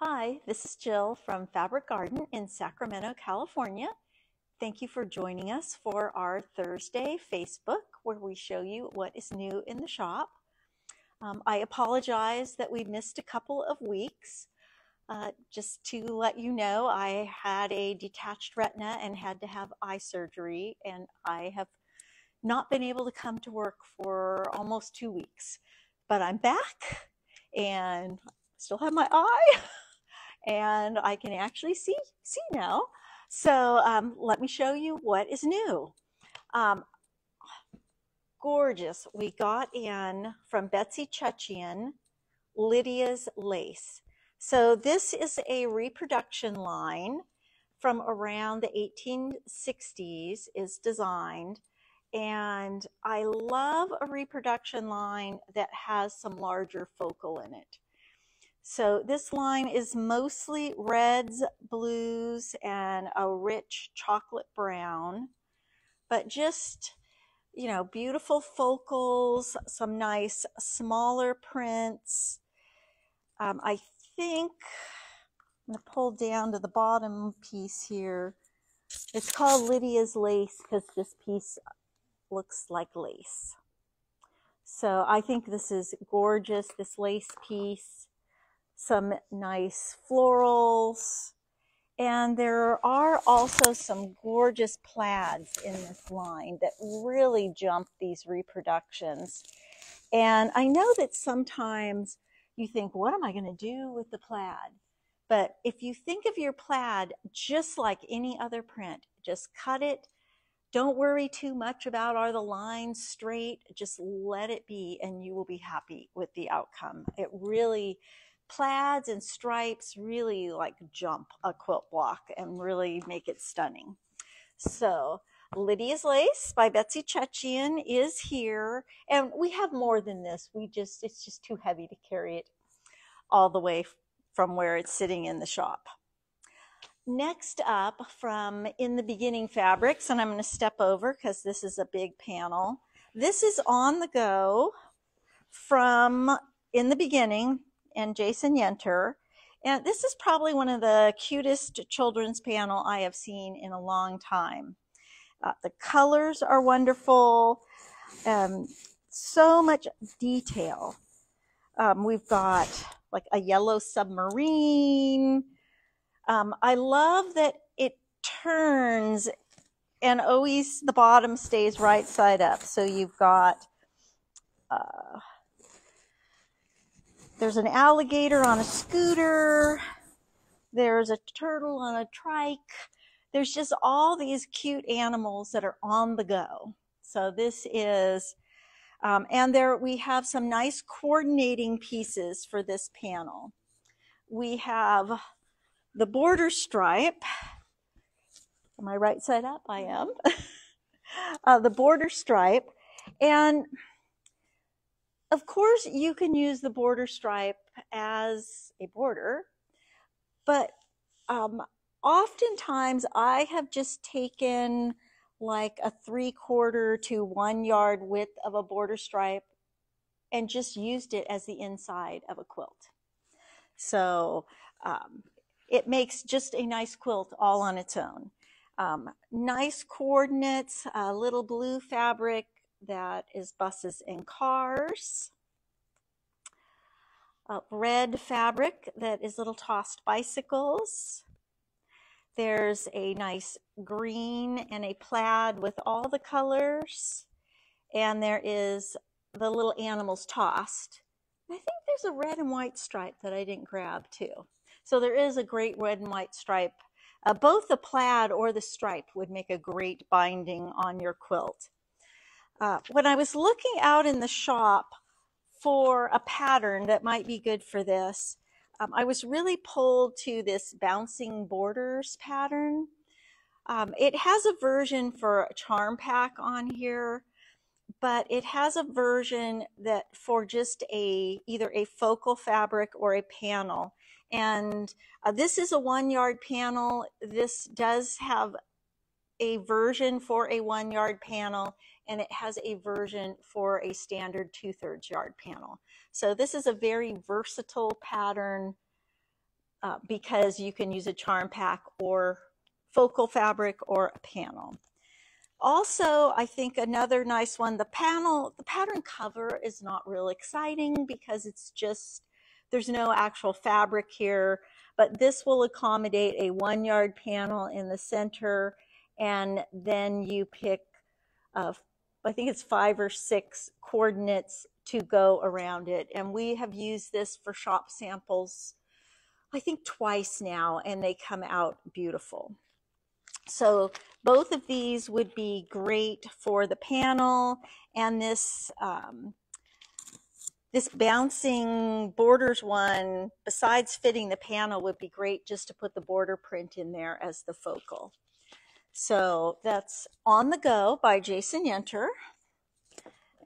Hi, this is Jill from Fabric Garden in Sacramento, California. Thank you for joining us for our Thursday Facebook where we show you what is new in the shop. I apologize that we missed a couple of weeks. Just to let you know, I had a detached retina and had to have eye surgery, and I have not been able to come to work for almost 2 weeks. But I'm back and still have my eye. And I can actually see now. So let me show you what is new. Um, Gorgeous. We got in from Betsy Chechian, Lydias Lace. So this is a reproduction line from around the 1860s is designed. And I love a reproduction line that has some larger focal in it. So this line is mostly reds, blues, and a rich chocolate brown, but just, beautiful focals, some nice smaller prints. I think I'm going to pull down to the bottom piece here. It's called Lydias Lace because this piece looks like lace. So I think this is gorgeous, this lace piece. Some nice florals, and there are also some gorgeous plaids in this line that really jump these reproductions. And I know that sometimes you think, what am I going to do with the plaid? But if you think of your plaid just like any other print, just cut it. Don't worry too much about are the lines straight. Just let it be and you will be happy with the outcome. It really, plaids and stripes really like jump a quilt block and really make it stunning. So Lydias Lace by Betsy Chechian is here, and we have more than this. It's just too heavy to carry it all the way from where it's sitting in the shop. Next up from In the Beginning Fabrics, and I'm going to step over because this is a big panel. This is On the Go from In the Beginning and Jason Yenter. And this is probably one of the cutest children's panel I have seen in a long time. The colors are wonderful. So much detail. We've got like a yellow submarine. I love that it turns and always the bottom stays right side up. So you've got, there's an alligator on a scooter. There's a turtle on a trike. There's just all these cute animals that are on the go. So this is, and there we have some nice coordinating pieces for this panel. We have the border stripe. Am I right side up? I am. The border stripe. And of course, you can use the border stripe as a border, but oftentimes I have just taken like a 3/4 to 1 yard width of a border stripe and just used it as the inside of a quilt. So it makes just a nice quilt all on its own. Nice coordinates, a little blue fabric that is buses and cars. Red fabric that is little tossed bicycles. There's a nice green and a plaid with all the colors. And there is the little animals tossed. I think there's a red and white stripe that I didn't grab too. So there is a great red and white stripe. Both the plaid or the stripe would make a great binding on your quilt. When I was looking out in the shop for a pattern that might be good for this, I was really pulled to this bouncing borders pattern. It has a version for a charm pack on here, but it has a version that for just either a focal fabric or a panel. And this is a 1 yard panel. This does have a version for a 1 yard panel, and it has a version for a standard 2/3 yard panel. So this is a very versatile pattern because you can use a charm pack or focal fabric or a panel. Also, I think another nice one, the pattern cover is not real exciting because it's just, there's no actual fabric here, but this will accommodate a 1 yard panel in the center, and then you pick, I think it's 5 or 6 coordinates to go around it. And we have used this for shop samples, I think twice now, and they come out beautiful. So both of these would be great for the panel, and this this bouncing borders one, besides fitting the panel, would be great just to put the border print in there as the focal. So that's On the Go by Jason Yenter.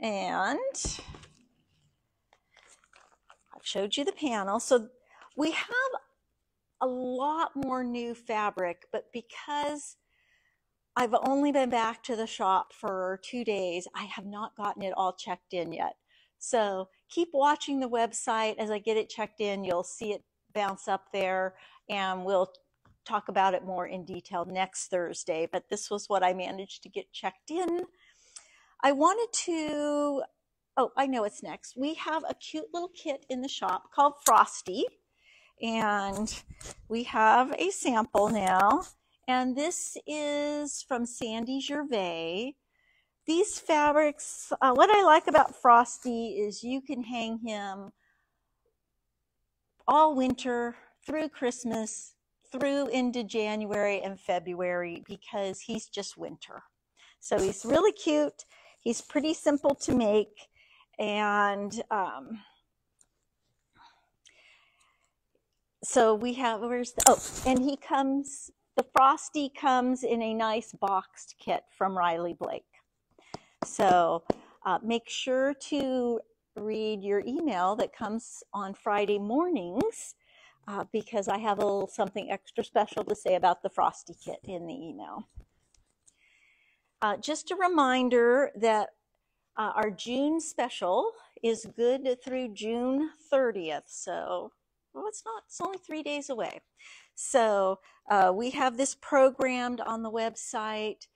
And I've showed you the panel. So we have a lot more new fabric, but because I've only been back to the shop for 2 days, I have not gotten it all checked in yet. So keep watching the website. As I get it checked in, you'll see it bounce up there, and we'll talk about it more in detail next Thursday. But this was what I managed to get checked in. I wanted to, oh, I know it's next. We have a cute little kit in the shop called Frosty, and we have a sample now. And this is from Sandy Gervais. These fabrics, what I like about Frosty is you can hang him all winter, through Christmas, through into January and February, because he's just winter. So he's really cute. He's pretty simple to make. And so we have, where's the, oh, and he comes, the Frosty comes in a nice boxed kit from Riley Blake. So make sure to read your email that comes on Friday mornings, because I have a little something extra special to say about the Frosty kit in the email. Just a reminder that our June special is good through June 30th. So, well, it's only 3 days away. So we have this programmed on the website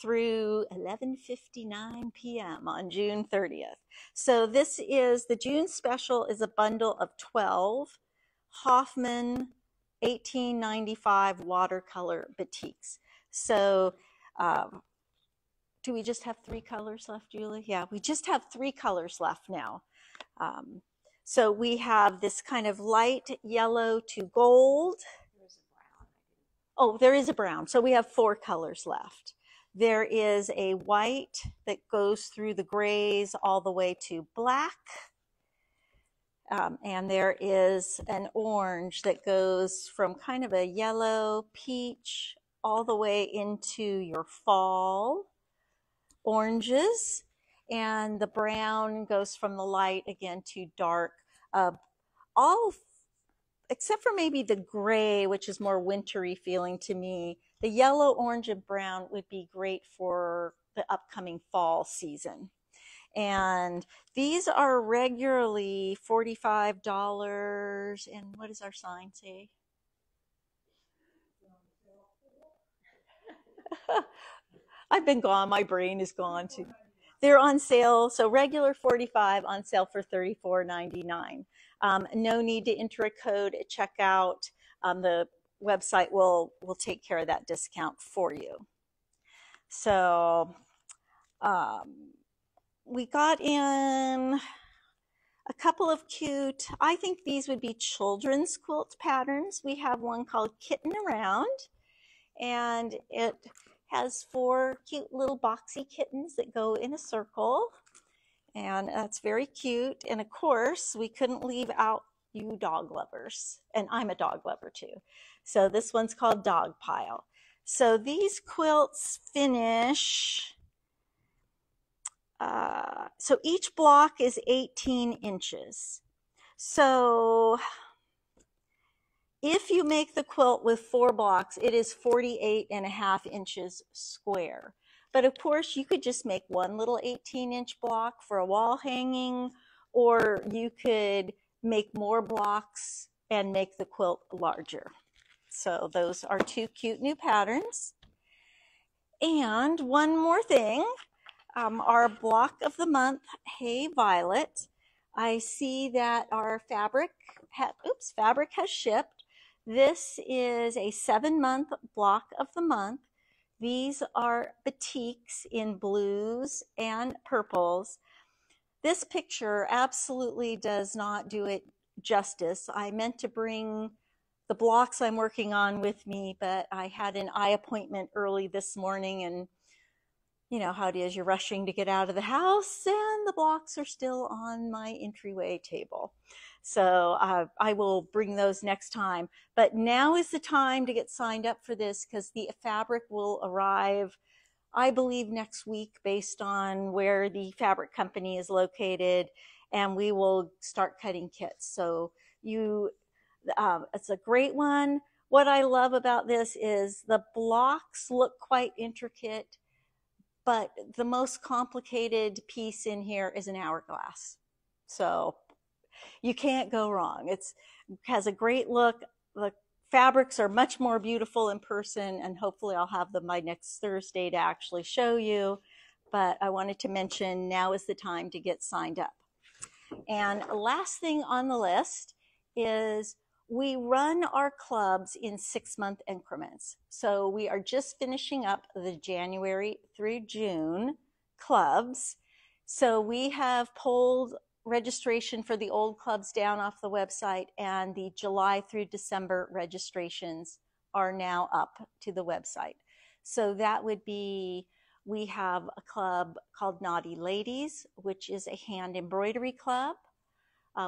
through 11:59 p.m. on June 30th. So this is, the June special is a bundle of 12 Hoffman 1895 watercolor batiks. So do we just have 3 colors left, Julie? Yeah, we just have 3 colors left now. So we have this kind of light yellow to gold. There's a brown. Oh, there is a brown. So we have 4 colors left. There is a white that goes through the grays all the way to black. And there is an orange that goes from kind of a yellow peach all the way into your fall oranges. And the brown goes from the light again to dark. All except for maybe the gray, which is more wintry feeling to me. The yellow, orange, and brown would be great for the upcoming fall season. And these are regularly $45. And what does our sign say? I've been gone. My brain is gone too. They're on sale. So regular $45, on sale for $34.99. No need to enter a code at checkout. The website will take care of that discount for you. So we got in a couple of cute, I think these would be children's quilt patterns. We have one called Kitten Around, and it has 4 cute little boxy kittens that go in a circle. And that's very cute. And of course, we couldn't leave out you dog lovers. And I'm a dog lover too. So this one's called Dog Pile. So these quilts finish, so each block is 18 inches. So if you make the quilt with 4 blocks, it is 48.5 inches square. But of course, you could just make one little 18-inch block for a wall hanging, or you could make more blocks and make the quilt larger. So those are two cute new patterns. And one more thing, our block of the month, Hey Violet. I see that our fabric has shipped. This is a 7-month block of the month. These are batiks in blues and purples. This picture absolutely does not do it justice. I meant to bring the blocks I'm working on with me, but I had an eye appointment early this morning, and you know how it is, you're rushing to get out of the house and the blocks are still on my entryway table. So I will bring those next time. But now is the time to get signed up for this because the fabric will arrive, I believe, next week based on where the fabric company is located, and we will start cutting kits. So it's a great one. What I love about this is the blocks look quite intricate, but the most complicated piece in here is an hourglass. So you can't go wrong. It has a great look. The fabrics are much more beautiful in person, and hopefully I'll have them by next Thursday to actually show you. But I wanted to mention now is the time to get signed up. And last thing on the list is we run our clubs in 6-month increments. So we are just finishing up the January through June clubs. So we have pulled registration for the old clubs down off the website, and the July through December registrations are now up to the website. So that would be, we have a club called Naughty Ladies, which is a hand embroidery club.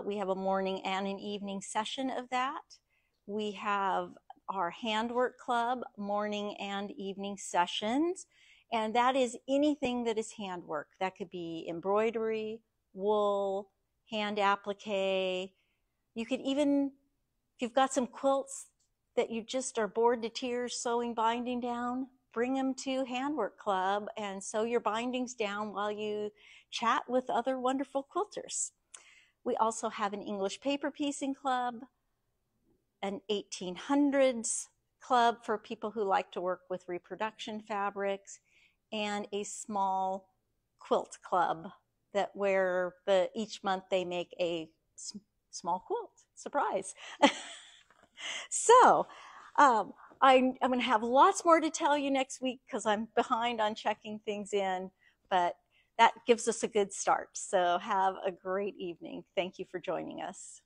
We have a morning and an evening session of that. We have our handwork club, morning and evening sessions. And that is anything that is handwork. That could be embroidery, wool, hand applique. You could even, if you've got some quilts that you just are bored to tears sewing binding down, bring them to Handwork Club and sew your bindings down while you chat with other wonderful quilters. We also have an English paper piecing club, an 1800s club for people who like to work with reproduction fabrics, and a small quilt club that where each month they make a small quilt. Surprise. So I'm going to have lots more to tell you next week because I'm behind on checking things in, but that gives us a good start. So have a great evening. Thank you for joining us.